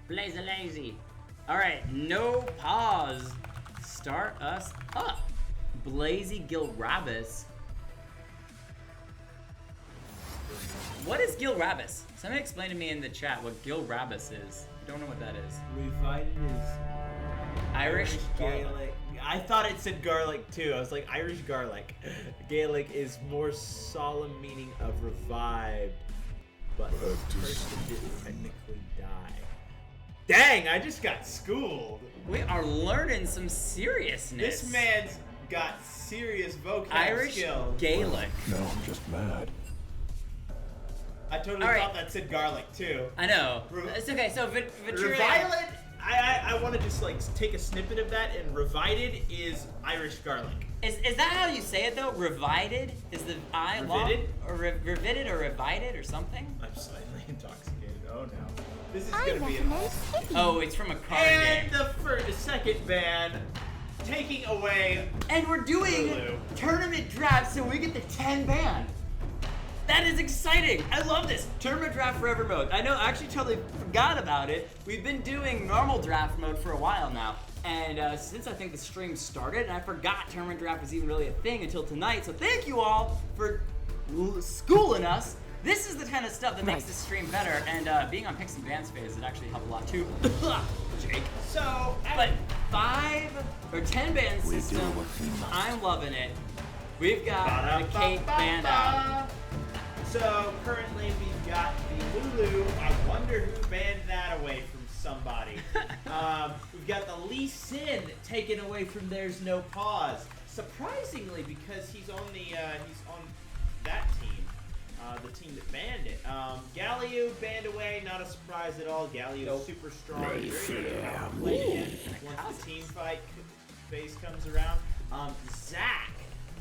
lazy. Lazy. Alright, no pause. Start us up. Blazy Gilrabis. What is Gilrabis? Somebody explain to me in the chat what Gilrabis is. I don't know what that is. Revided is Irish Gaelic. I thought it said garlic too. I was like, Irish garlic. Gaelic is more solemn meaning of revived, but the person didn't technically die. Dang, I just got schooled. We are learning some seriousness. This man's got serious vocab Irish skills. Gaelic. No, I'm just mad. I totally thought that said garlic too. I know. It's okay. So Reviled, I want to just like take a snippet of that, and revided is Irish garlic. Is that how you say it though? Revided? Is the I long? Revided? Or revided or revided or something? I'm slightly intoxicated. Oh no. This is gonna be an awesome. Oh, it's from a card And game. the second ban, taking away. And we're doing Lulu. tournament draft, so we get the 10 ban. That is exciting. I love this. Tournament draft forever mode. I know, I actually totally forgot about it. We've been doing normal draft mode for a while now. And since I think the stream started, and I forgot tournament draft was even really a thing until tonight. So thank you all for schooling us. This is the kind of stuff that makes this stream better. And being on Picks and Bans phase, it actually helped a lot too. Jake. So, But 5 or 10 band system, I'm loving it. We've got the Kate band out. So currently we've got the Lulu. I wonder who banned that away from somebody. We've got the Lee Sin taken away from There's No Pause. Surprisingly, because he's on that team, the team that banned it. Galio banned away. Not a surprise at all. Galio is super strong. Very play again once the team fight phase comes around.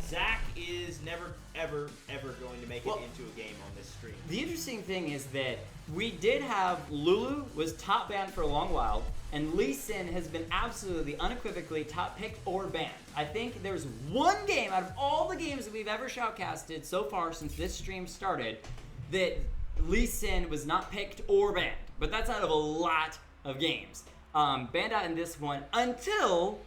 Zach is never, ever going to make it into a game on this stream. The interesting thing is that we did have Lulu was top banned for a long while, and Lee Sin has been absolutely unequivocally top picked or banned. I think there's one game out of all the games that we've ever shoutcasted so far since this stream started that Lee Sin was not picked or banned. But that's out of a lot of games. Banned out in this one until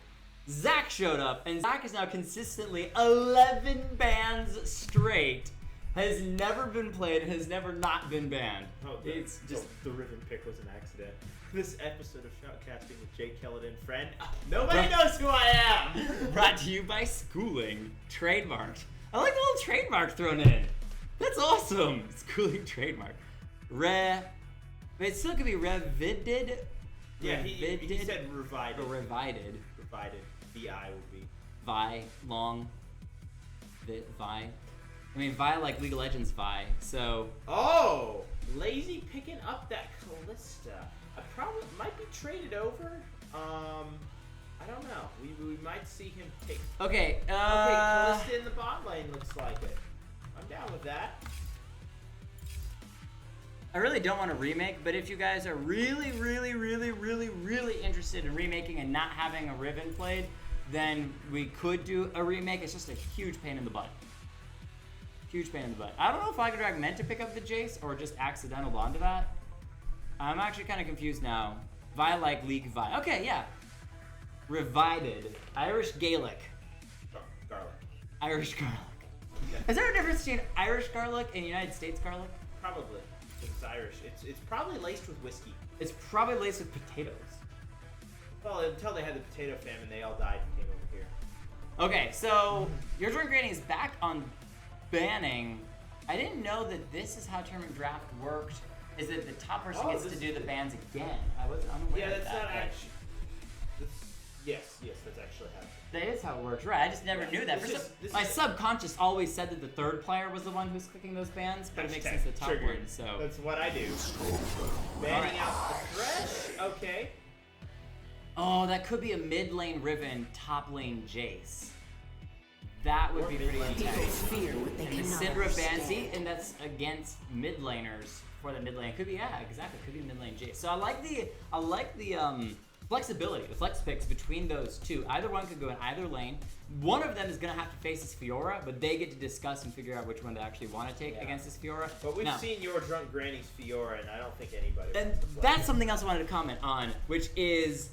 Zach showed up, and Zach is now consistently 11 bans straight. Has never been played and has never not been banned. It's just the ribbon pick was an accident. This episode of Shoutcasting with Jake Kelladin, friend. Nobody knows who I am. Brought to you by Schooling, trademarked. I like the little trademark thrown in. That's awesome. Schooling trademark. It still could be revided. Yeah, he said revided. Or revided. Revided. VI would be. Vi, long. Vi. I mean, Vi like League of Legends Vi, so. Oh! Lazy picking up that Callista. I probably might be traded over. I don't know. We might see him pick. Okay, okay, Callista in the bot lane looks like it. I'm down with that. I really don't want to remake, but if you guys are really interested in remaking and not having a Riven played, then we could do a remake. It's just a huge pain in the butt. Huge pain in the butt. I don't know if Flag Drag meant to pick up the Jace or just accidental onto that. I'm actually kind of confused now. Vi like League Vi. Okay, yeah. Revided. Irish Gaelic. Garlic. Irish garlic. Is there a difference between Irish garlic and United States garlic? Probably. It's Irish. It's probably laced with whiskey. It's probably laced with potatoes. Well, until they had the potato famine, they all died and came over here. Okay, so your Drunk Granny is back on banning. I didn't know that this is how tournament draft worked. Is that the top person gets to do the bans again? I was unaware of that. Yeah, that's not actually. Yes, that's actually how. That is how it works, right? I just never knew that. My subconscious always said that the third player was the one who's clicking those bans, but it makes sense the top one. So that's what I do. Banning out the Thresh. Okay. Oh, that could be a mid lane Riven, top lane Jace. That would be pretty intense. And the Syndra Bansi, and that's against mid laners for the mid lane. Could be, yeah, exactly. Could be mid lane Jace. So I like the flexibility, the flex picks between those two. Either one could go in either lane. One of them is going to have to face this Fiora, but they get to discuss and figure out which one they actually want to take against this Fiora. But we've seen your Drunk Granny's Fiora, and I don't think anybody And wants to play. that's something else I wanted to comment on, which is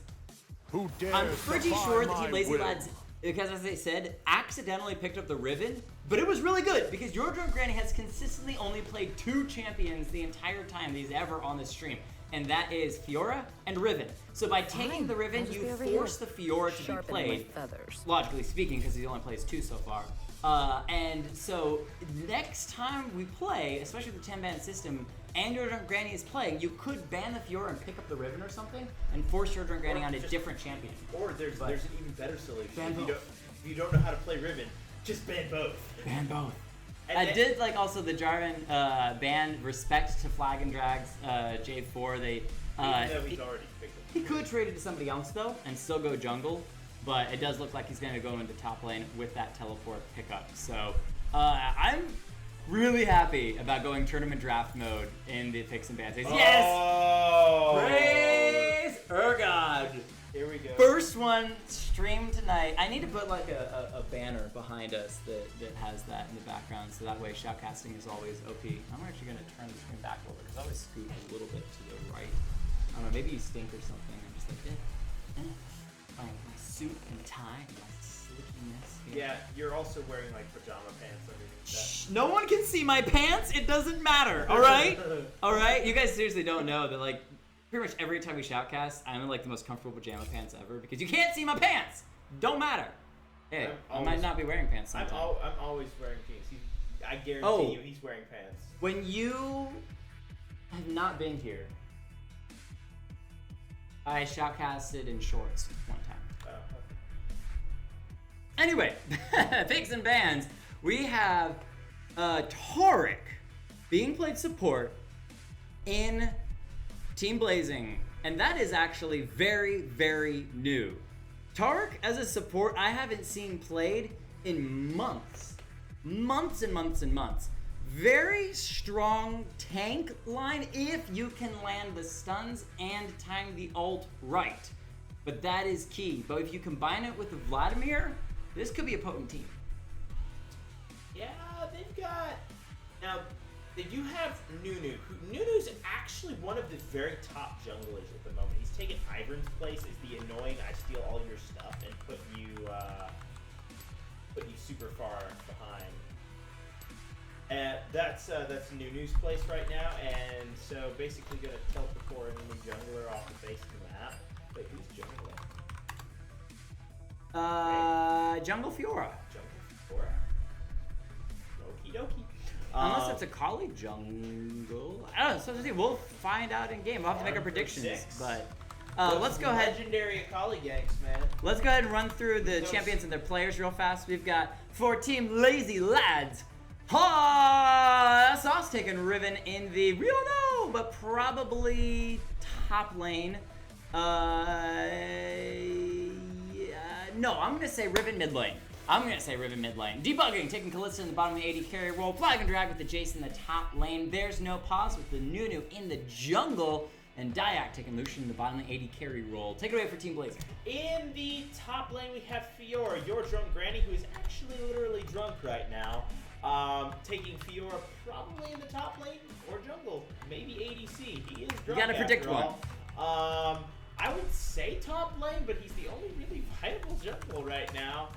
Who dares I'm pretty defy sure that my Team Lazy will? Lads, because as they said, accidentally picked up the Riven, but it was really good because your Drunk Granny has consistently only played 2 champions the entire time that he's ever on this stream. And that is Fiora and Riven. So by taking the Riven, I'll just you be over force here, the Fiora to be sharpening my played, feathers. logically speaking, because he only plays 2 so far. And so next time we play, especially with the 10-ban system, and your Drunk Granny is playing, you could ban the Fiora and pick up the Riven or something, and force your Drunk Granny on a different champion. Or there's an even better solution. Ban If both. you don't know how to play Riven, just ban both. Ban both. And I then- did like also the Jarvan ban respect to Flag and Drag's J4. They Even though he's already picked up. he could trade it to somebody else though and still go jungle, but it does look like he's going to go into top lane with that teleport pickup. So I'm really happy about going tournament draft mode in the picks and bans. Yes! Oh! Praise Urgod! Here we go. First one streamed tonight. I need to put like a banner behind us that has that in the background, so that way shoutcasting is always OP. I'm actually gonna turn the screen back a little bit because I always scoot a little bit to the right. I don't know, maybe you stink or something. I'm just like, my suit and tie and my slickiness. Yeah, you're also wearing like pajama pants underneath that. Shh, no one can see my pants. It doesn't matter. All right, all right. You guys seriously don't know that like. Pretty much every time we shoutcast, I'm in like the most comfortable pajama pants ever because you can't see my pants. Don't matter. Hey, I might not be wearing pants I'm sometimes. always wearing pants. I guarantee you, he's wearing pants. When you have not been here, I shoutcasted in shorts one time. Anyway, picks and bans. We have Tariq being played support in Team Blazing, and that is actually very, very new. Tariq as a support, I haven't seen played in months. Months and months and months. Very strong tank line if you can land the stuns and time the ult right. But that is key. But if you combine it with the Vladimir, this could be a potent team. Yeah, they've got... Now, they do have Nunu. Nunu's actually one of the very top junglers at the moment. He's taken Ivern's place as the annoying I steal all your stuff and put you super far behind. And that's Nunu's place right now, and so basically gonna teleport a new jungler off the face of the map. Wait, who's jungler? Jungle Fiora. Jungle Fiora? Okie dokie. Unless it's a Kali jungle. I don't know, so we'll find out in game. We'll have to make our predictions. 6. But let's go ahead. Legendary Akali ganks, man. Let's go ahead and run through the champions and their players real fast. We've got for Team Lazy Lads. Sauce taking Riven in the, we don't know, but probably top lane. No, I'm going to say Riven mid lane. Debugging, taking Kalista in the bottom of the AD carry role. Flag and Drag with the Jace in the top lane. There's no pause with the Nunu in the jungle. And Dyak taking Lucian in the bottom of the AD carry role. Take it away for Team Blazing. In the top lane, we have Fiora, your drunk granny, who is actually literally drunk right now. Taking Fiora probably in the top lane or jungle, maybe ADC. He is drunk. You gotta predict after all. I would say top lane, but he's the only really viable jungle right now.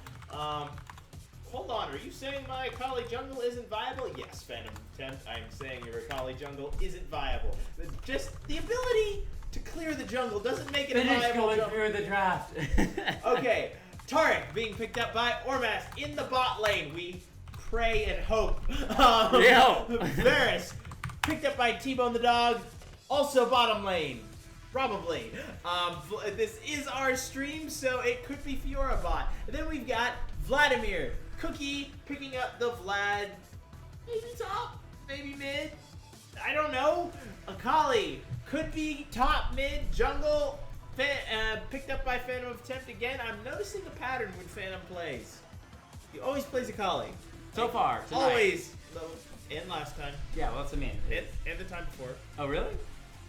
Hold on, are you saying my Akali jungle isn't viable? Yes, Phantom Tempt, I'm saying your Akali jungle isn't viable. Just the ability to clear the jungle doesn't make it a viable jungle. through the draft. Okay, Tariq being picked up by Ormas in the bot lane. We pray and hope. Varus picked up by T-Bone the dog, also bottom lane. Probably. This is our stream, so it could be Fiora bot. And then we've got Vladimir. Cookie picking up the Vlad. Maybe top, maybe mid. I don't know. Akali could be top, mid, jungle. Picked up by Phantom of Tempt again. I'm noticing a pattern when Phantom plays. He always plays Akali. So far, tonight. Always. And last time. Yeah, well, that's what I mean. And the time before. Oh, really?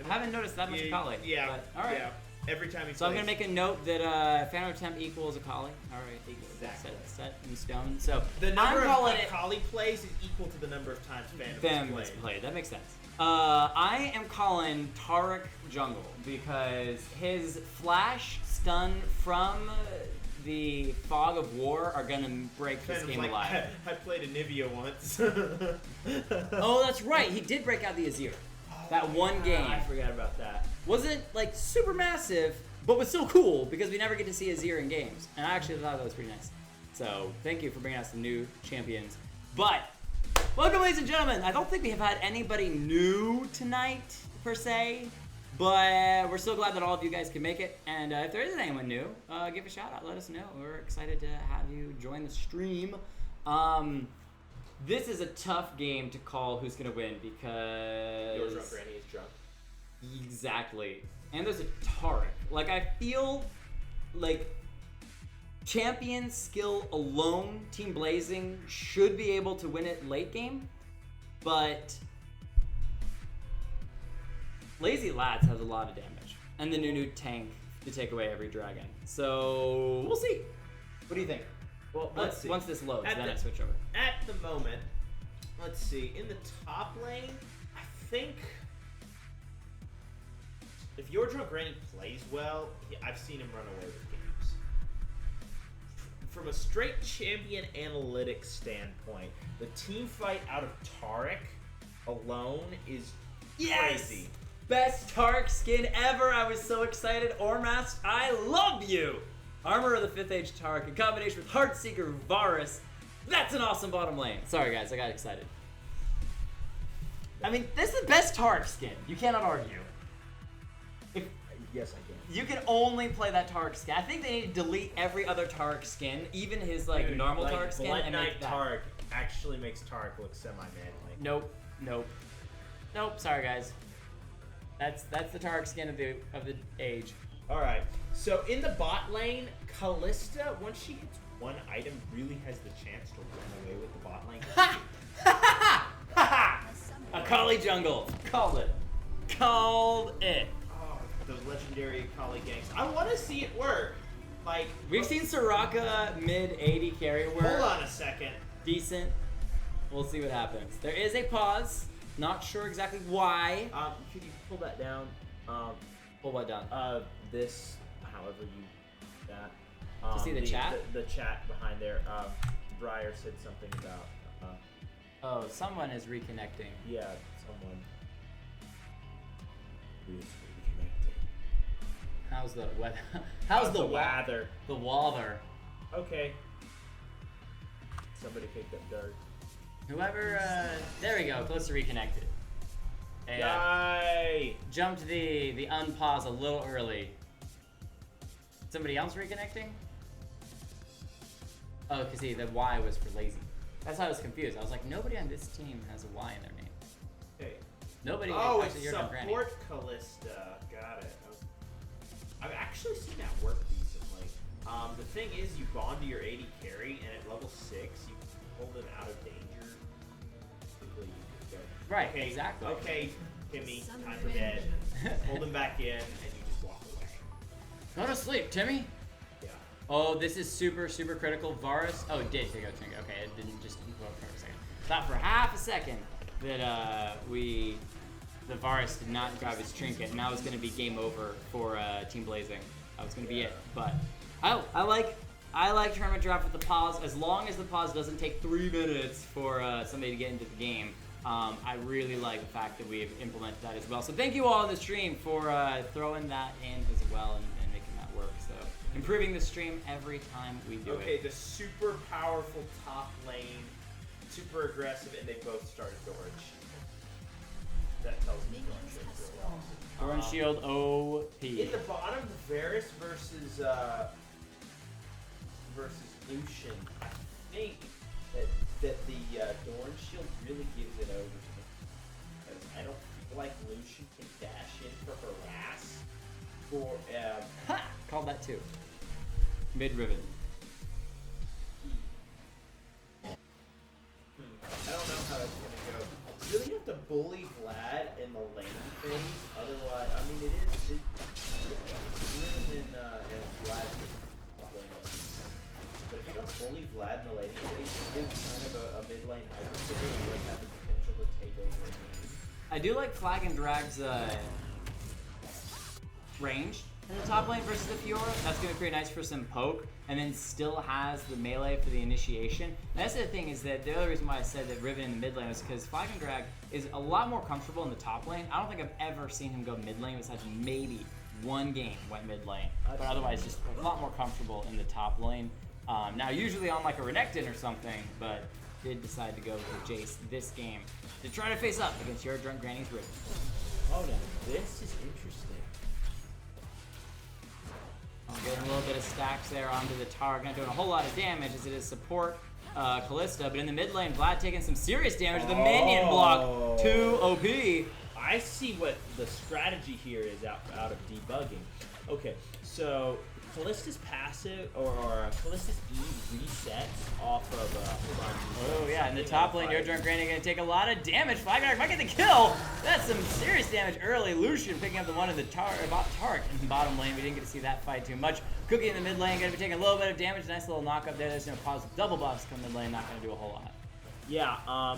I haven't noticed that much Akali. Yeah. But, all right. Yeah. Every time he So I'm plays. going to make a note that Phantom Temp equals Akali. All right, Exactly. set in stone. So The number I'm of calling it Akali plays is equal to the number of times Phantom Phantom has is played. played. That makes sense. I am calling Taric jungle because his flash stun from the fog of war are gonna break this Phantom's game like, alive. I played Anivia once. Oh, that's right. He did break out the Azir. That one game I forgot about that. wasn't like super massive, but was still cool because we never get to see Azir in games, and I actually thought that was pretty nice. So thank you for bringing us some new champions. But welcome, ladies and gentlemen. I don't think we have had anybody new tonight per se, but we're so glad that all of you guys can make it. And if there isn't anyone new, give a shout out. Let us know. We're excited to have you join the stream. This is a tough game to call who's gonna win because Your drunk Granny is drunk. exactly. And there's a Taric. Like I feel like champion skill alone, Team Blazing should be able to win it late game, but Lazy Lads has a lot of damage, and the new tank to take away every dragon. So we'll see. What do you think? Well, let's see. Once this loads, At then the- I switch over. At the moment, let's see. In the top lane, I think if your drunk Granny plays well, I've seen him run away with games. From a straight champion analytics standpoint, the team fight out of Taric alone is crazy. Best Taric skin ever. I was so excited. Ormast, I love you. Armor of the 5th Age Taric in combination with Heartseeker Varus. That's an awesome bottom lane. Sorry guys, I got excited. I mean, this is the best Taric skin. You cannot argue. If Yes, I can. you can only play that Taric skin. I think they need to delete every other Taric skin, even his like normal Taric skin, Blood and Knight make that. Taric actually makes Taric look semi-manly. Nope. Sorry guys. That's the Taric skin of the age. All right. So in the bot lane, Callista, once she hits one item, really has the chance to run away with the bot lane. Akali jungle. Called it. Called it. Oh, those legendary Akali ganks. I want to see it work. Like We've seen Soraka mid 80 carry work. Hold on a second. Decent. We'll see what happens. There is a pause. Not sure exactly why. Could you pull that down? Pull what down? This, however you that. To see the chat? The chat behind there. Briar said something about. Oh, someone is reconnecting. Yeah, someone. Who's reconnecting? How's the weather? How's the weather? The wather. Okay. Somebody picked up dirt. Whoever, there we go, close to reconnected. Hey, Yay! jumped the unpause a little early. Somebody else reconnecting? Oh, cause see, the Y was for lazy. That's why I was confused. I was like, nobody on this team has a Y in their name. Okay. Nobody. Oh, actually, it's you're from Granny. support Callista. Got it. I've actually seen that work decently. The thing is, you bond to your 80 carry, and at level 6, you hold them out of danger. Typically, you just go. Right, Okay, exactly. Okay, Timmy, time for bed. Hold them back in, and you just walk away. Go to sleep, Timmy. Yeah. Oh, this is super critical. Varus. Oh, it did take out Trinket. Okay, it didn't just go up for a second. Thought for half a second that the Varus did not grab his trinket, and that was going to be game over for Team Blazing. That was going to be it. But I like tournament draft with the pause, as long as the pause doesn't take 3 minutes for somebody to get into the game. I really like the fact that we've implemented that as well. So thank you all in the stream for throwing that in as well and making that work. So improving the stream every time we do it. Okay, the super powerful top lane, super aggressive, and they both started Doran Shield. That tells me Doran Shield's really awesome. Doran Shield OP. In the bottom, the Varus versus Lucian, I think that the Doran Shield really gives it over to me. Because I don't feel like Lucian can dash in for harass. Ha! Called that too. Mid ribbon. I don't know how that's gonna go. You really have to bully Vlad in the lane phase, otherwise, I mean, it is I do like Flag and Drag's range in the top lane versus the Fiora. That's going to be pretty nice for some poke, and then still has the melee for the initiation. And that's the thing, is that the other reason why I said that Riven in the mid lane was because Flag and Drag is a lot more comfortable in the top lane. I don't think I've ever seen him go mid lane besides maybe one game went mid lane, but otherwise just a lot more comfortable in the top lane. Now usually on like a Renekton or something, but did decide to go with Jace this game to try to face up against your Drunk Granny's Riven. Oh, now this is interesting. I'm getting a little bit of stacks there onto the target, not doing a whole lot of damage as it is support Kalista, but in the mid lane, Vlad taking some serious damage. The minion block, 2 OP. I see what the strategy here is out of debugging. Okay, so Kalista's passive, or Kalista's E resets off of, oh yeah, in the top lane, your Drunk Granny gonna take a lot of damage. Flagnar might get the kill. That's some serious damage early. Lucian picking up the one in the Tark in the bottom lane. We didn't get to see that fight too much. Cookie in the mid lane, gonna be taking a little bit of damage. Nice little knock up there. That's gonna cause double buffs come mid lane. Not gonna do a whole lot. Yeah,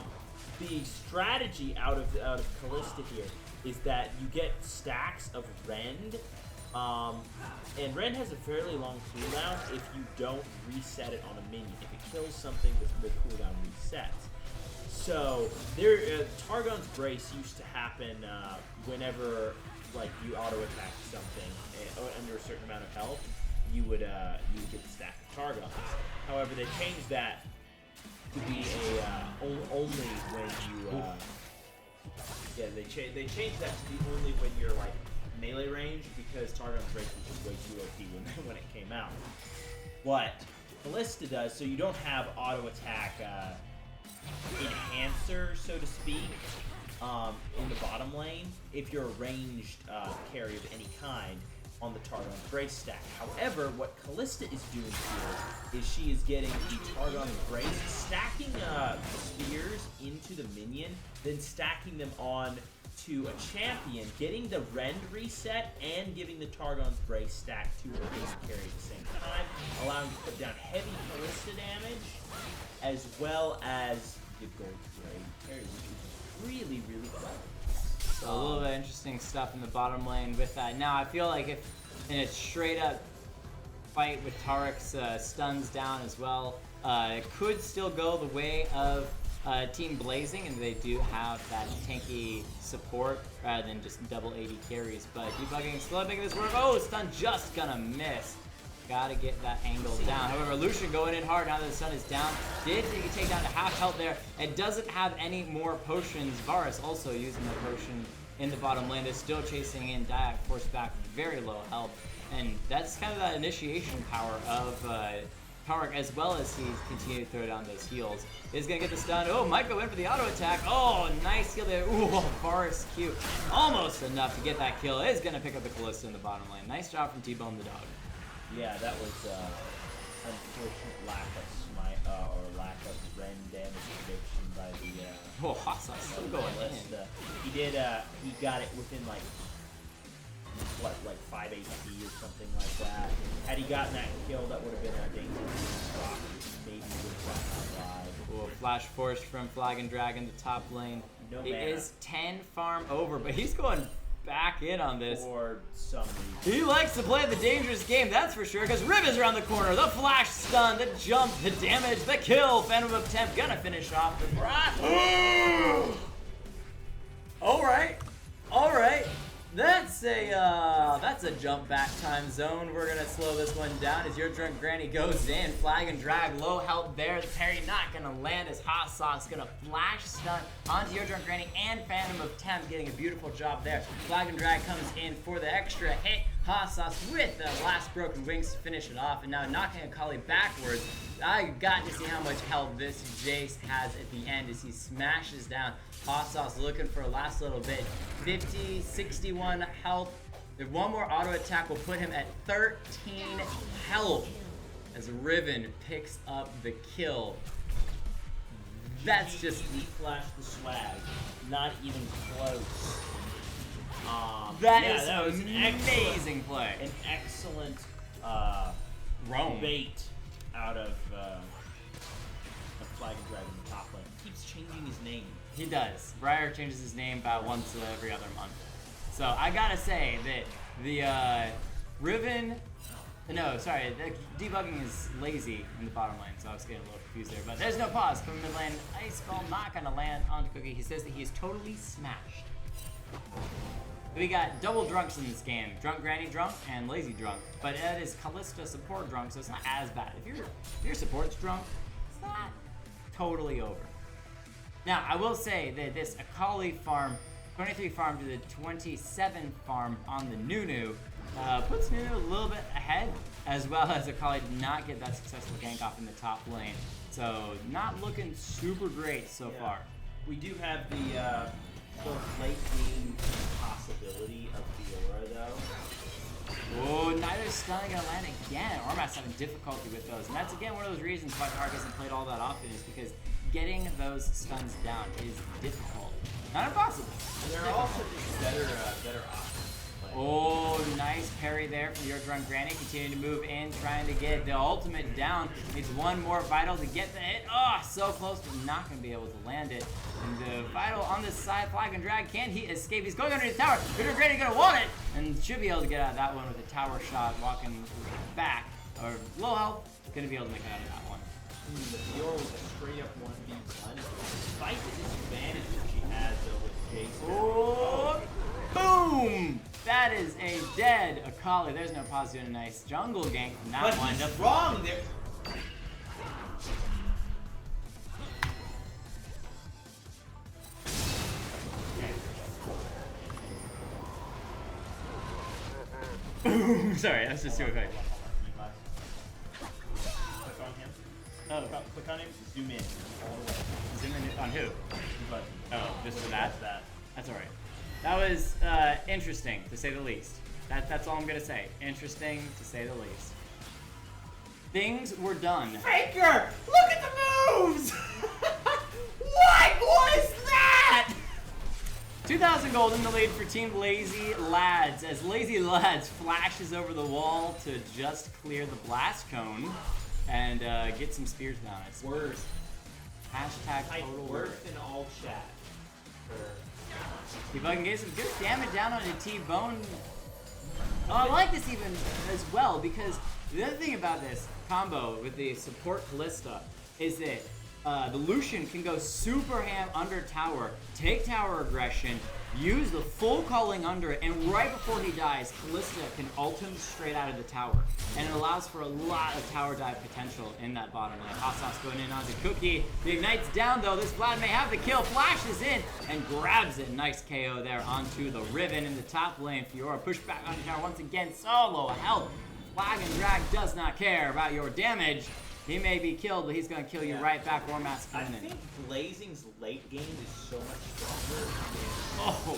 the strategy out of Kalista here is that you get stacks of Rend. And Rend has a fairly long cooldown if you don't reset it on a minion. If it kills something, the cooldown resets. So Targon's Brace used to happen whenever like you auto attack something under a certain amount of health, you would get the stack of Targons. However, they changed that to be only when you they changed that to be only when you're like melee range, because Targon's Brace was just way too OP when it came out. What Kalista does, so you don't have auto attack enhancer, so to speak, in the bottom lane if you're a ranged carry of any kind on the Targon's Brace stack. However, what Kalista is doing here is she is getting the Targon's Brace, stacking spears into the minion, then stacking them on to a champion, getting the Rend reset, and giving the Targon's Brace stack to her base carry at the same time, allowing to put down heavy Kalista damage, as well as the gold carry, which is really, really clever. So a little bit of interesting stuff in the bottom lane with that. Now, I feel like if in a straight-up fight with Tarek's stuns down as well, it could still go the way of Team Blazing, and they do have that tanky support rather than just double 80 carries. But debugging still making this work. Oh, stun just gonna miss. Gotta get that angle down. However, Lucian going in hard now that the stun is down. Did take down to half health there, and doesn't have any more potions. Varus also using the potion in the bottom lane. They're still chasing in Diak, forced back very low health. And that's kind of that initiation power of Tarek, as well as he's continuing to throw down those heals. Is gonna get the stun. Oh, might go in for the auto attack. Oh, nice heal there. Ooh, Varus cute. Almost enough to get that kill. Is gonna pick up the Kalista in the bottom lane. Nice job from T-Bone the dog. Yeah, that was unfortunate lack of smite or lack of Rend damage prediction by the oh, Hasa still going in. He did. He got it within like 5 HP or something like that. Had he gotten that kill, that would have been a dangerous rock. Maybe would have gotten out live. Ooh, flash force from Flag and Drag in the top lane. No It mana. is 10 farm over, but he's going back in on this. For some reason. He likes to play the dangerous game, that's for sure, because Rib is around the corner. The flash stun, the jump, the damage, the kill. Phantom of Temp gonna finish off the Alright. That's a jump back time zone. We're gonna slow this one down as your Drunk Granny goes in. Flag and Drag, low health there. The parry not gonna land as Hot Sauce gonna flash stun onto your Drunk Granny, and Phantom of Temp getting a beautiful job there. Flag and Drag comes in for the extra hit. Hot Sauce with the last broken wings to finish it off, and now knocking Akali backwards. I got to see how much health this Jace has at the end as he smashes down. Hot Sauce looking for a last little bit. 50, 61 health. If one more auto attack will put him at 13 health as Riven picks up the kill. That's just flash the swag. Not even close. That was an amazing play. An excellent roam bait out of Flag and Drag in the top lane. Keeps changing his name. He does. Briar changes his name about once every other month. So I gotta say that the Riven, no, sorry, the debugging is lazy in the bottom lane, so I was getting a little confused there. But there's no pause from mid lane. Ice Ball not gonna land onto Cookie. He says that he is totally smashed. We got double drunks in this game. Drunk Granny drunk and lazy drunk. But it is Kalista support drunk, so it's not as bad. If your support's drunk, it's not totally over. Now, I will say that this Akali farm, 23 farm to the 27 farm on the Nunu, puts Nunu a little bit ahead, as well as Akali did not get that successful gank off in the top lane. So, not looking super great so far. We do have the late game possibility of Fiora, though. Oh, neither stun gonna land again. Ormas having difficulty with those. And that's again one of those reasons why Tark hasn't played all that often, is because getting those stuns down is difficult. Not impossible. And there are also just better options. Oh, nice parry there from your Drunk Granny. Continuing to move in, trying to get the ultimate down. Needs one more Vital to get the hit. Oh, so close, but not going to be able to land it. And the Vital on this side, Flag and Drag. Can he escape? He's going underneath the tower. Your Drunk Granny going to want it. And should be able to get out of that one with a tower shot, walking back. Or low health, going to be able to make it out of that one. The Fiora was a straight up 1v1. Despite the disadvantage that she has, though, with Jason. Oh, boom! That is a dead Akali. There's no pause, doing a nice jungle gank from that but one. He's wrong there. Boom! Sorry, that's just too quick. Click on him. Oh. Click on him. Zoom in. All the way. Zoom in on who? But Oh, just for that? that. That's alright. That was interesting, to say the least. That's all I'm gonna say. Interesting, to say the least. Things were done. Faker! Look at the moves! What was that? 2,000 gold in the lead for Team Lazy Lads, as Lazy Lads flashes over the wall to just clear the blast cone and get some spears down. It's Worth. Hashtag Type total worth in all chat. Debugging gave some good damage down on a T-Bone. Oh, I like this even as well, because the other thing about this combo with the support Kalista is that the Lucian can go super ham under tower, take tower aggression, use the full calling under it, and right before he dies, Kalista can ult him straight out of the tower. And it allows for a lot of tower dive potential in that bottom lane. Hot Sauce going in onto Cookie. The Ignite's down though. This Vlad may have the kill. Flashes in and grabs it. Nice KO there onto the Riven in the top lane. Fiora pushed back onto tower once again. Solo health. Flag and Drag does not care about your damage. He may be killed, but he's going to kill you right back. Warmask I coming in. think Blazing's late game is so much stronger. Oh.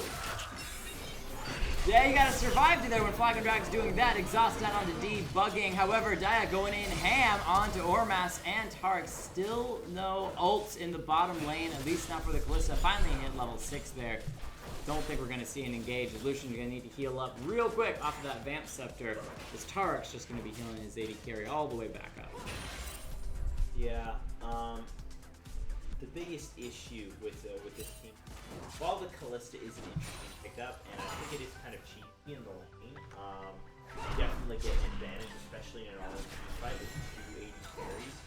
Yeah, you gotta survive to there when Flag and Drag's doing that. Exhaust down onto debugging. However, Dia going in ham onto Ormas and Tark. Still no ults in the bottom lane, at least not for the Kalista. Finally hit level 6 there. Don't think we're gonna see an engage. Lucian's gonna need to heal up real quick off of that Vamp Scepter. This Tarek's just gonna be healing his AD carry all the way back up. Yeah, the biggest issue with this team, while the Kalista is an interesting pickup, and I think it is kind of cheesy in the lane, definitely get an advantage, especially in an all-in fight with 2 AD carries.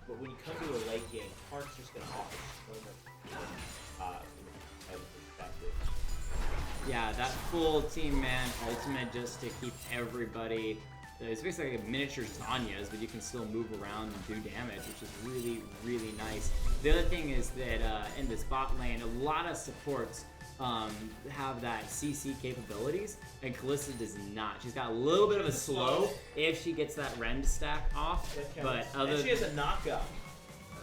But when you come to a late game, Tark's just going to offer so much from a competitive perspective. Yeah, that full team man ultimate just to keep everybody. It's basically like a miniature Zanya's, but you can still move around and do damage, which is really, really nice. The other thing is that in this bot lane, a lot of supports have that CC capabilities, and Kalista does not. She's got a little bit of a slow if she gets that rend stack off, but other and she has a knockup.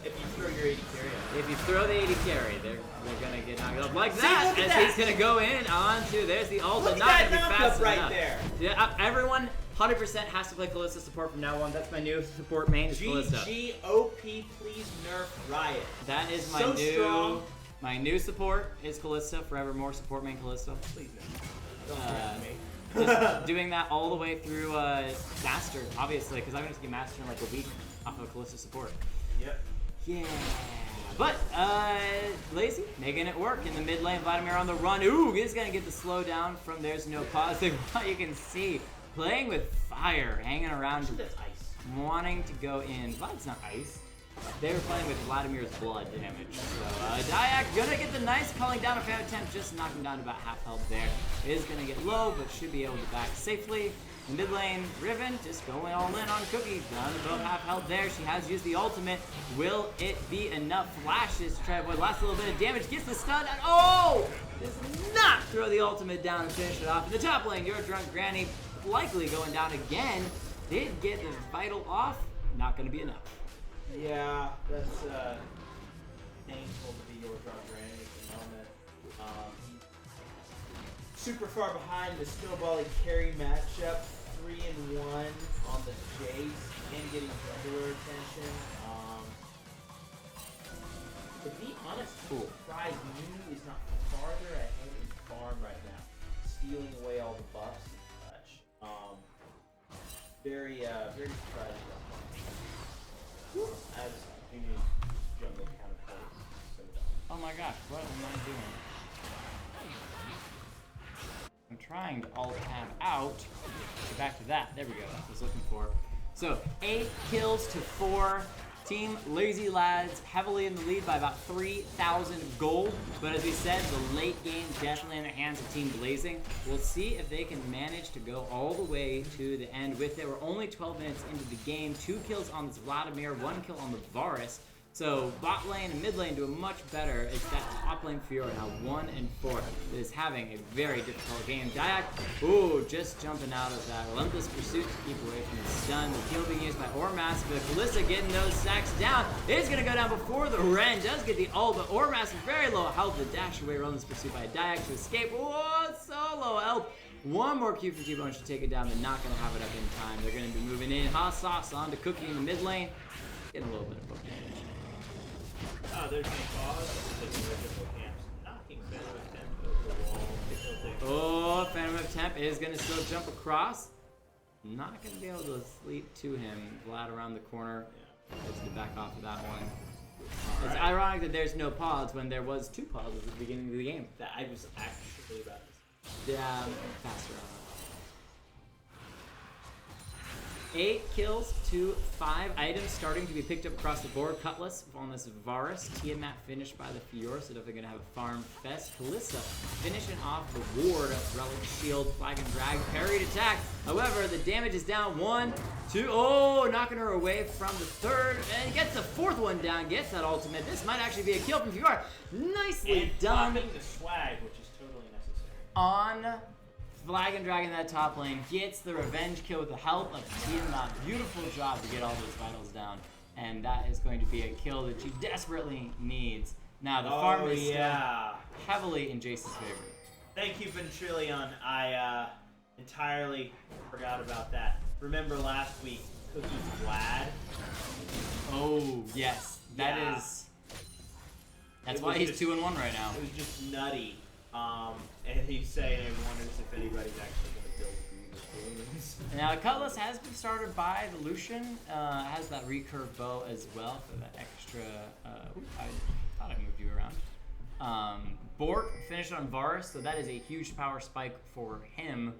If you throw your 80 carry out. If you throw the 80 carry, they're gonna get knocked up like that, as he's gonna go in onto, there's the ult, but not gonna be fast right enough. there. Yeah, everyone 100% has to play Kalista support from now on. That's my new support main, is Kalista. GOP, please nerf Riot. That is my So strong. my new support is Kalista. Forevermore support main Kalista. Please no. Don't threaten me. Just doing that all the way through Master, obviously, because I'm going to get Master in like a week off of Kalista support. Yep. Yeah. But, Lazy making it work in the mid lane. Vladimir on the run. Ooh, he's going to get the slowdown from There's No Pause. You can see, playing with fire, hanging around. Actually, that's ice. Wanting to go in. Vlad's not ice. They were playing with Vladimir's blood damage. So, Dyak gonna get the nice calling down a fan attempt, just knocking down to about half health there. Is gonna get low, but should be able to back safely. Mid lane, Riven just going all in on Cookie. Down to about half health there. She has used the ultimate. Will it be enough flashes to try to avoid last little bit of damage? Gets the stun, and oh! Does not throw the ultimate down and finish it off. In the top lane, Your Drunk Granny likely going down again. Did get the vital off. Not gonna be enough. Yeah, that's painful to be Your Drunk Granny at the moment. Super far behind the snowballing carry matchup, 3-1 on the Jace and getting jungler attention. To be honest, I'm surprised Nunu is not farther ahead in farm right now, stealing away all the buffs and such. Very surprised. As Nunu's jungle counterplay so dumb. Oh my gosh, what am I doing? I'm trying to alt-tab out. Get back to that. There we go. That's what I was looking for. So, 8 kills to 4. Team Lazy Lads heavily in the lead by about 3,000 gold. But as we said, the late game definitely in the hands of Team Blazing. We'll see if they can manage to go all the way to the end with it. We're only 12 minutes into the game. 2 kills on this Vladimir, 1 kill on the Varus. So bot lane and mid lane do much better. It's that top lane Fiora now 1 and 4 that is having a very difficult game. Dyak, ooh, just jumping out of that relentless pursuit to keep away from the stun. The kill being used by Ormass, but Kalista getting those sacks down. Is gonna go down before the Ren does get the ult, but Ormass is very low health. The dash away relentless pursuit by Dyak to escape. Whoa, so low health. One more Q from T-Bone should take it down. They're not gonna have it up in time. They're gonna be moving in. Hot sauce on to Cookie in the mid lane. Getting a little bit of book damage. Oh, there's no pause. Knocking Phantom of Temp over the wall. Oh, Phantom of Temp is going to still jump across. Not going to be able to sleep to him. Vlad around the corner. Has to back off of that one. It's ironic that there's no pause when there was 2 pauses at the beginning of the game. That I was actually about to say. Yeah, faster on that. 8 kills to 5 items starting to be picked up across the board. Cutlass on this Varus. Tiamat finished by the Fiora, so definitely going to have a farm fest. Kalista finishing off the ward of Relic Shield, Flag and Drag, parried attack. However, the damage is down 1, 2, oh, knocking her away from the third, and gets the 4th one down, gets that ultimate. This might actually be a kill from Fiora. Nicely and done. The swag, which is totally necessary. On Flag and Dragon that top lane gets the revenge kill with the help of Tiamat. Beautiful job to get all those vitals down. And that is going to be a kill that she desperately needs. Now the farm is still heavily in Jace's favor. Thank you, Ventrilion. I entirely forgot about that. Remember last week, Cookie's Vlad? Oh, yes. That's why he's 2-1 right now. It was just nutty. And he's saying he wonders if anybody's actually going to build through the balloons. Now, Cutlass has been started by the Lucian. Has that recurve bow as well for that extra. I thought I moved you around. Bork finished on Varus, so that is a huge power spike for him.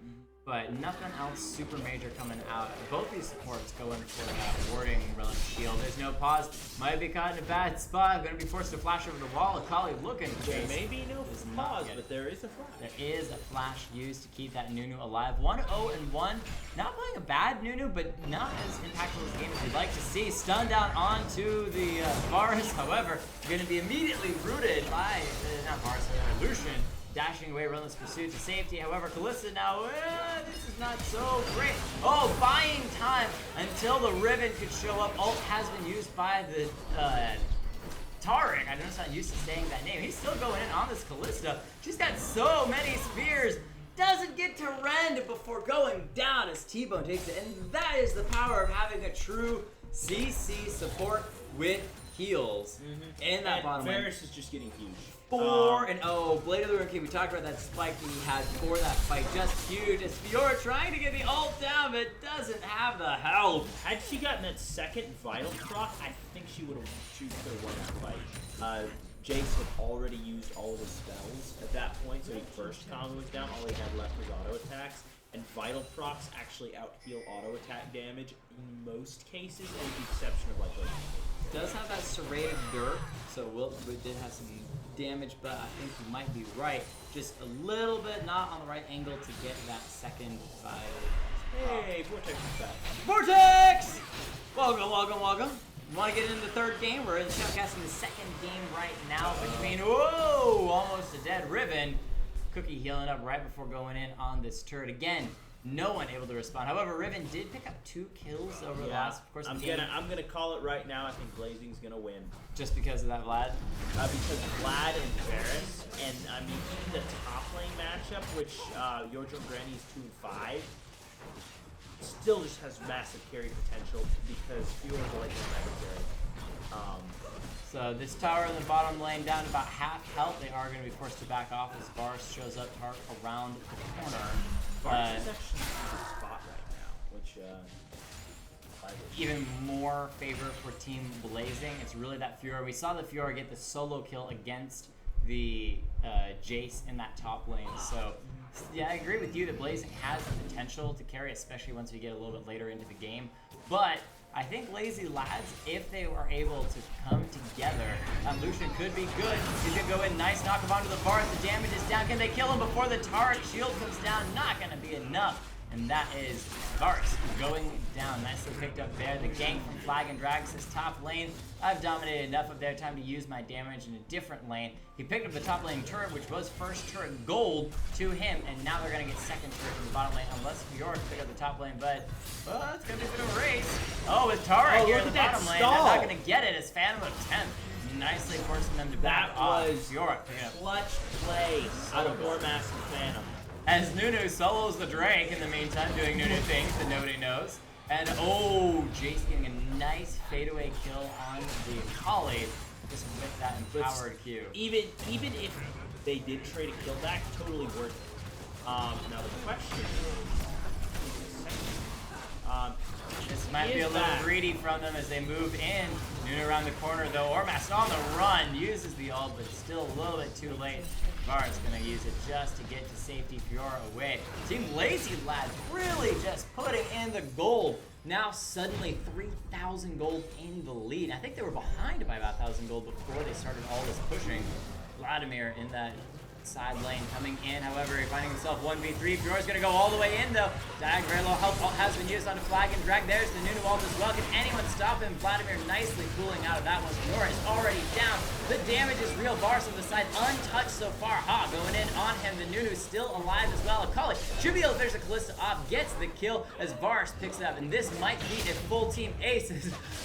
But nothing else super major coming out. Both these supports going for that warding relic shield. There's no pause. Might be caught in a bad spot. Going to be forced to flash over the wall. Akali looking. There may be no pause, but there is a flash. There is a flash used to keep that Nunu alive. 1-0-1. Not playing a bad Nunu, but not as impactful as game as you'd like to see. Stun down onto the Varus. However, going to be immediately rooted by, not Varus, Lucian. Dashing away, relentless pursuit to safety. However, Kalista now, this is not so great. Oh, buying time until the Riven could show up. Ult has been used by the Tariq. I know it's not used to saying that name. He's still going in on this Kalista. She's got so many spears. Doesn't get to rend before going down as T-Bone takes it. And that is the power of having a true CC support with heals in that bottom lane. Varus is just getting huge. 4-0. Blade of the Ruined King. We talked about that spike he had for that fight. Just huge. As Fiora trying to get the ult down, but doesn't have the health. Had she gotten that second Vital proc, I think she could have won that fight. Jace had already used all of his spells at that point, so he first combo was down. All he had left was auto attacks. And Vital procs actually out-heal auto attack damage in most cases, with the exception of like those. Does have that serrated dirt, so we did have some damage, but I think you might be right. Just a little bit not on the right angle to get that second Vital. Hey, Vortex is back. Vortex! Welcome, welcome, welcome. You want to get into the third game? We're in Shoutcasting the second game right now between, whoa, almost a dead Riven. Cookie healing up right before going in on this turret again. No one able to respond. However, Riven did pick up 2 kills over the last course of the game. I'm gonna call it right now. I think Blazing's gonna win. Just because of that Vlad? Because Vlad and Varus, and I mean even the top lane matchup, which Yojo Granny is 2 and 5, still just has massive carry potential because Fiora's a late game carry. So this tower in the bottom lane down to about half health. They are going to be forced to back off as Varus shows up around the corner. Varus is actually in the spot right now, which even more favor for Team Blazing. It's really that Fiora. We saw the Fiora get the solo kill against the Jace in that top lane. So yeah, I agree with you that Blazing has the potential to carry, especially once we get a little bit later into the game. But I think Lazy Lads, if they are able to come together, Lucian could be good. He could go in, nice knock him onto the bars. The damage is down. Can they kill him before the turret shield comes down? Not going to be enough. And that is Varus going down. Nicely picked up there. The gank from Flag and Drag says top lane. I've dominated enough of their time to use my damage in a different lane. He picked up the top lane turret, which was first turret gold to him, and now they're going to get second turret from the bottom lane, unless Fiora can pick up the top lane, but it's going to be a bit of a race. Oh, with Tara here in the bottom lane, they're not going to get it as Phantom of 10. Nicely forcing them to back off. That was Fiora clutch play out of War Master Phantom. As Nunu solos the Drake in the meantime, doing Nunu things that nobody knows. And Jace getting a nice fadeaway kill on the Akali, just with that empowered Q. Even if they did trade a kill back, totally worth it. Now the question is, this might be a little greedy from them as they move in. Nunu around the corner though. Ormas on the run, uses the ult, but still a little bit too late. Varus gonna use it just to get to safety. Fiora away. Team Lazy Lads really just putting in the gold. Now suddenly 3,000 gold in the lead. I think they were behind by about 1,000 gold before they started all this pushing. Vladimir in that side lane coming in. However, finding himself 1v3. Fiora's gonna go all the way in though. Dag very low health has been used on a Flag and Drag. There's the Nunu ult as well. Can anyone stop him? Vladimir nicely cooling out of that one. Fiora is already down. The damage is real. Varus on the side, untouched so far. Going in on him. The Nunu still alive as well. Akali should be able to finish the Kalista off. Gets the kill as Varus picks it up. And this might be a full team ace.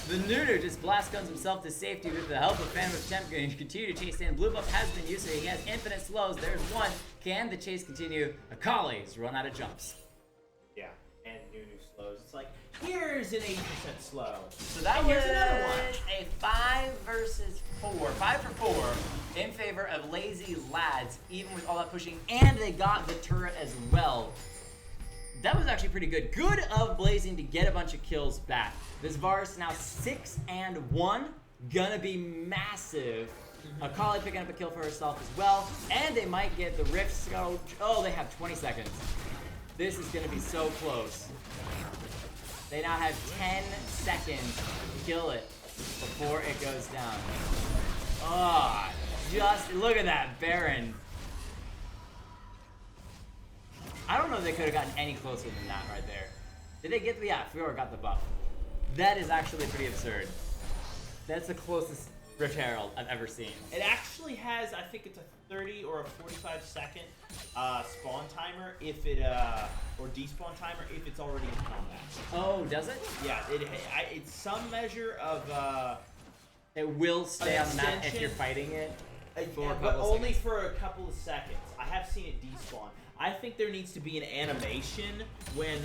The Nunu just blast guns himself to safety with the help of Phantom of Temp. Going to continue to chase in. Blue buff has been used, so he has infinite slows. There's one. Can the chase continue? Akali's run out of jumps. Yeah, and Nunu slows. It's like, here's an 80% slow. So that was another one. A 5 versus 4. 5 for 4 in favor of Lazy Lads, even with all that pushing, and they got the turret as well. That was actually pretty good. Good of Blazing to get a bunch of kills back. This Varus now 6-1. Gonna be massive. Akali picking up a kill for herself as well, and they might get the Rift go. Oh, they have 20 seconds. This is gonna be so close. They now have 10 seconds to kill it before it goes down. Just look at that Baron. I don't know if they could have gotten any closer than that right there. Did they get the, yeah, Fiora got the buff. That is actually pretty absurd. That's the closest Rift Herald I've ever seen. It actually has, I think it's a 30 or a 45 second spawn timer if it, or despawn timer if it's already in combat. Oh, does it? Yeah, it's some measure of, it will stay on the map if you're fighting it. But only for a couple of seconds. I have seen it despawn. I think there needs to be an animation when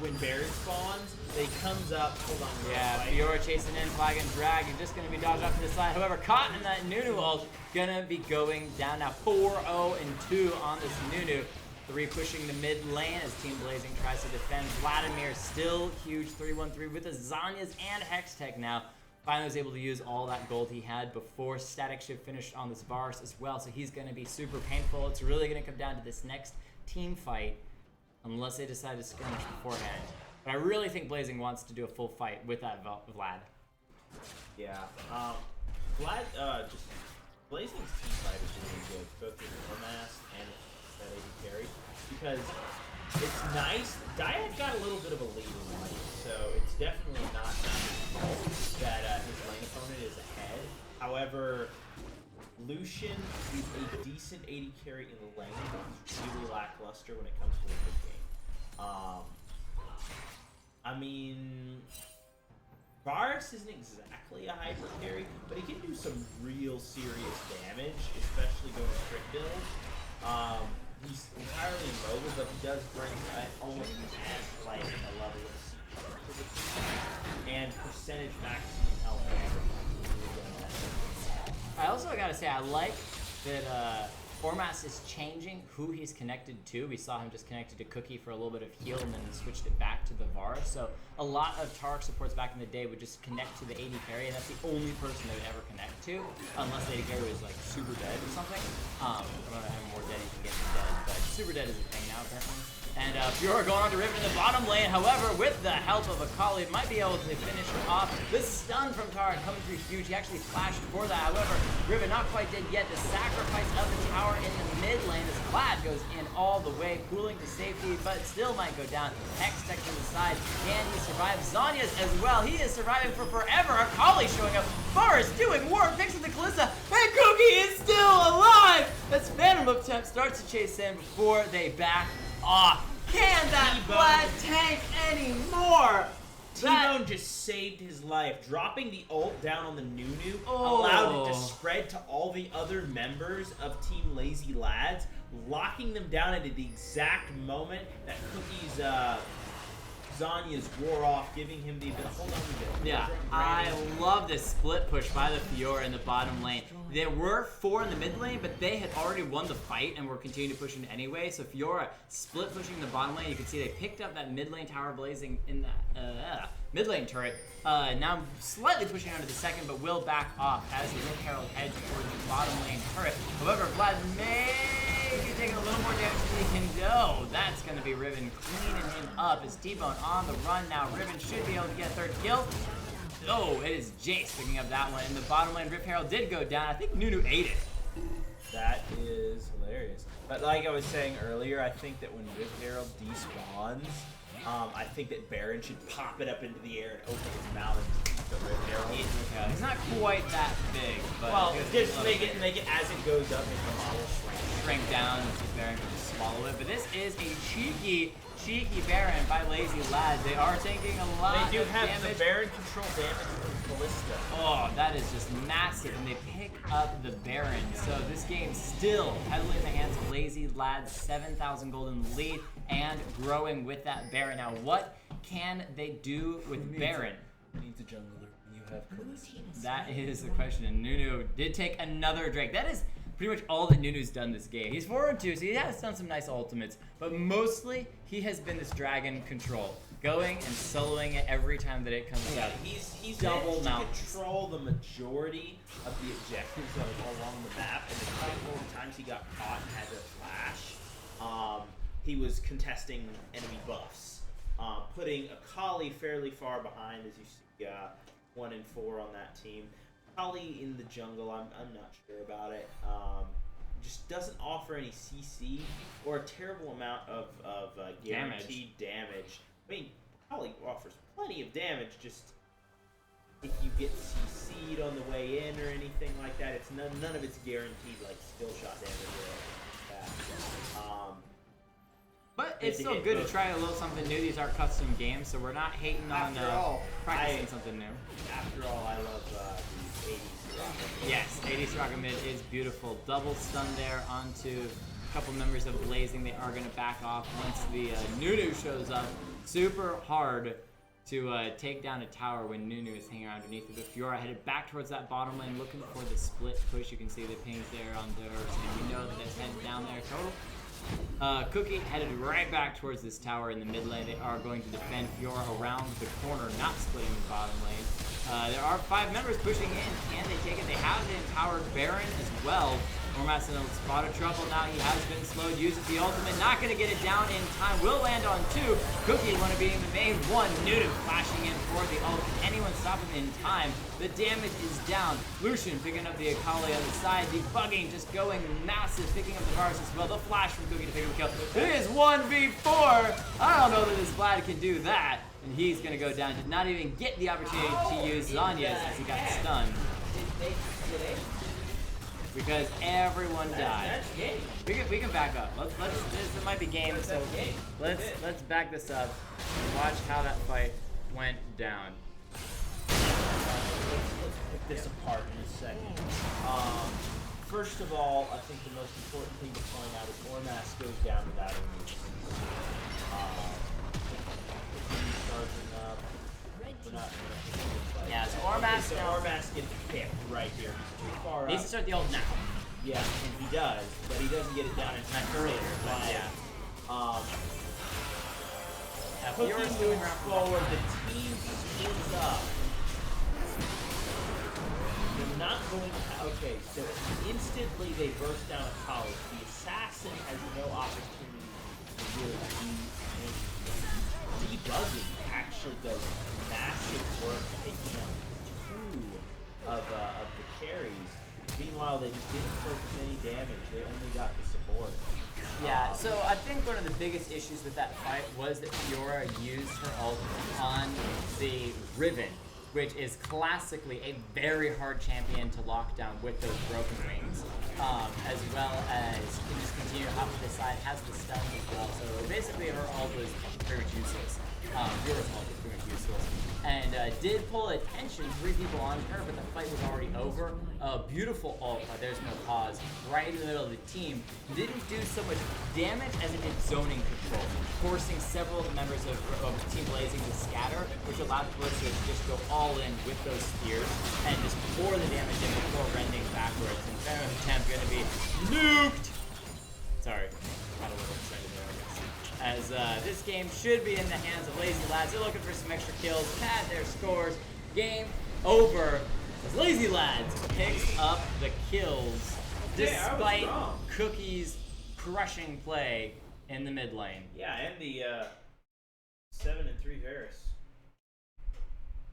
when Baron spawns, that he comes up, hold on. Yeah, Fiora chasing in, flag and drag, and just going to be dodged off to the side. However, caught in that Nunu ult, gonna be going down now 4-0-2 on this Nunu. 3 pushing the mid lane as Team Blazing tries to defend. Vladimir still huge 3-1-3 with the Zanyas and Hextech now. Finally was able to use all that gold he had before Static Shift finished on this Varus as well, so he's going to be super painful. It's really going to come down to this next team fight unless they decide to skirmish beforehand. But I really think Blazing wants to do a full fight with that Vlad. Yeah. Vlad, just Blazing's team fight is really good, both with Formass and that AD carry, because it's nice. Diad got a little bit of a lead in the lane, so it's definitely not his fault that his lane opponent is ahead. However, Lucian is a decent AD carry in the lane, but he's really lackluster when it comes to the mid game. I mean, Varus isn't exactly a hyper carry, but he can do some real serious damage, especially going crit build. He's entirely immobile, but he does bring almost as like a level of CP to the team and percentage maximum health. I also gotta say, I like that Formass is changing who he's connected to. We saw him just connected to Cookie for a little bit of heal and then switched it back to the Varus. So a lot of Tark supports back in the day would just connect to the AD carry, and that's the only person they would ever connect to, unless the AD carry was like super dead or something. I don't know how more dead you can get than dead, but super dead is a thing now apparently. And Fiora going on to Riven in the bottom lane. However, with the help of Akali, might be able to finish off. This stun from Tarek coming through huge. He actually flashed for that. However, Riven not quite dead yet. The sacrifice of the tower in the mid lane as Vlad goes in all the way, pooling to safety, but still might go down. Hextech to the side. Can he survive? Zanya's as well. He is surviving for forever. Akali showing up. Forest doing war. Picks with the Kalista. And Cookie is still alive as Phantom of Temp starts to chase in before they back off. Can that Vlad tank anymore? T-Bone just saved his life. Dropping the ult down on the Nunu allowed it to spread to all the other members of Team Lazy Lads, locking them down at the exact moment that Cookie's Zanya's wore off, giving him the ability. Hold on a bit. Yeah, I love this split push by the Fiora in the bottom lane. There were 4 in the mid lane, but they had already won the fight and were continuing to push in anyway. So Fiora split pushing the bottom lane. You can see they picked up that mid lane tower blazing in that mid lane turret. Now slightly pushing onto the second, but will back off as the Rick Herald heads towards the bottom lane turret. However, Vlad may be taking a little more damage than he can go. That's going to be Riven cleaning him up as T-Bone on the run now. Riven should be able to get a third kill. Oh, it is Jace picking up that one. In the bottom lane, Rift Herald did go down. I think Nunu ate it. That is hilarious. But like I was saying earlier, I think that when Rift Herald despawns, I think that Baron should pop it up into the air and open his mouth and just eat the Rift Herald. He's not quite that big, but well, just make it as it goes up, make the model shrink down, so Baron can just swallow it. But this is a cheeky Baron by Lazy Lads. They are taking a lot of damage. They do have the Baron control damage from Ballista. Oh, that is just massive, and they pick up the Baron. So this game still heavily in the hands of Lazy Lads, 7,000 gold in the lead, and growing with that Baron. Now, what can they do with Baron? Needs a jungler. You have Kalista. That is the question, and Nunu did take another Drake. That is pretty much all that Nunu's done this game. He's 4-2, so he has done some nice ultimates, but mostly he has been this dragon control, going and soloing it every time that it comes out. He's double managed to control the majority of the objectives along the map, and the couple of times he got caught and had to flash, he was contesting enemy buffs, putting Akali fairly far behind, as you see 1 and 4 on that team. Akali in the jungle, I'm not sure about it. Just doesn't offer any CC or a terrible amount of guaranteed damage. I mean, Akali offers plenty of damage, just if you get CC'd on the way in or anything like that, it's none of it's guaranteed like skill shot damage or anything like that. But it's still good to try a little something new. These are custom games, so we're not hating on practicing something new. After all, I love the 80s rocket mid. Yes, 80s rocket mid is beautiful. Double stun there onto couple members of Blazing. They are going to back off once the Nunu shows up. Super hard to take down a tower when Nunu is hanging around underneath it. But Fiora headed back towards that bottom lane, looking for the split push. You can see the pings there on theirs, and we know that it's headed down there total. Cookie headed right back towards this tower in the mid lane. They are going to defend Fiora around the corner, not splitting the bottom lane. There are 5 members pushing in. Can they take it? They have the empowered Baron as well. Ormas in a spot of trouble now. He has been slowed. Uses the ultimate. Not going to get it down in time. Will land on 2. Cookie want to be in the main 1. Nunu flashing in for the ult. Can anyone stop him in time? The damage is down. Lucian picking up the Akali on the side. Debugging just going massive. Picking up the Varus as well. The flash from Cookie to pick up the kill. It is 1v4. I don't know that this Vlad can do that. And he's going to go down. Did not even get the opportunity to use Zanya's as he got stunned. Because everyone died. We can back up. This might be game, so let's back this up and watch how that fight went down. Let's pick this apart in a second. First of all, I think the most important thing to point out is Ormas goes down without a move. Charging up. Yeah, so Ormas gets picked right here. He's too far up. Needs to start the ult now. Yeah, and he does, but he doesn't get it down in time earlier. But yeah. Cookie moves forward, the team splits up. They're not going to. Okay, so instantly they burst down a college. The assassin has no opportunity to really do anything. Debugging actually does massive work taking out 2 of the carries. Meanwhile, they just didn't focus any damage. They only got the support. Yeah, so I think one of the biggest issues with that fight was that Fiora used her ult on the Riven, which is classically a very hard champion to lock down with those broken wings, as well as can just continue to hop to the side, has the stun as well. So basically her ult was pretty much useless. Fiora's ult was pretty much useless. And did pull attention, 3 people on her, but the fight was already over. Beautiful ult, there's no pause, right in the middle of the team. Didn't do so much damage as it did zoning control, forcing several of the members of Team Blazing to scatter, which allowed Blitz to just go all in with those spears and just pour the damage in before rending backwards. And Pharaoh's attempt going to be nuked! Sorry, got a little excited there, I guess. As this game should be in the hands of Lazy Lads. They're looking for some extra kills, pad their scores. Game over as Lazy Lads picks up the kills despite Cookie's crushing play in the mid lane. Yeah, and the 7-3 Varus.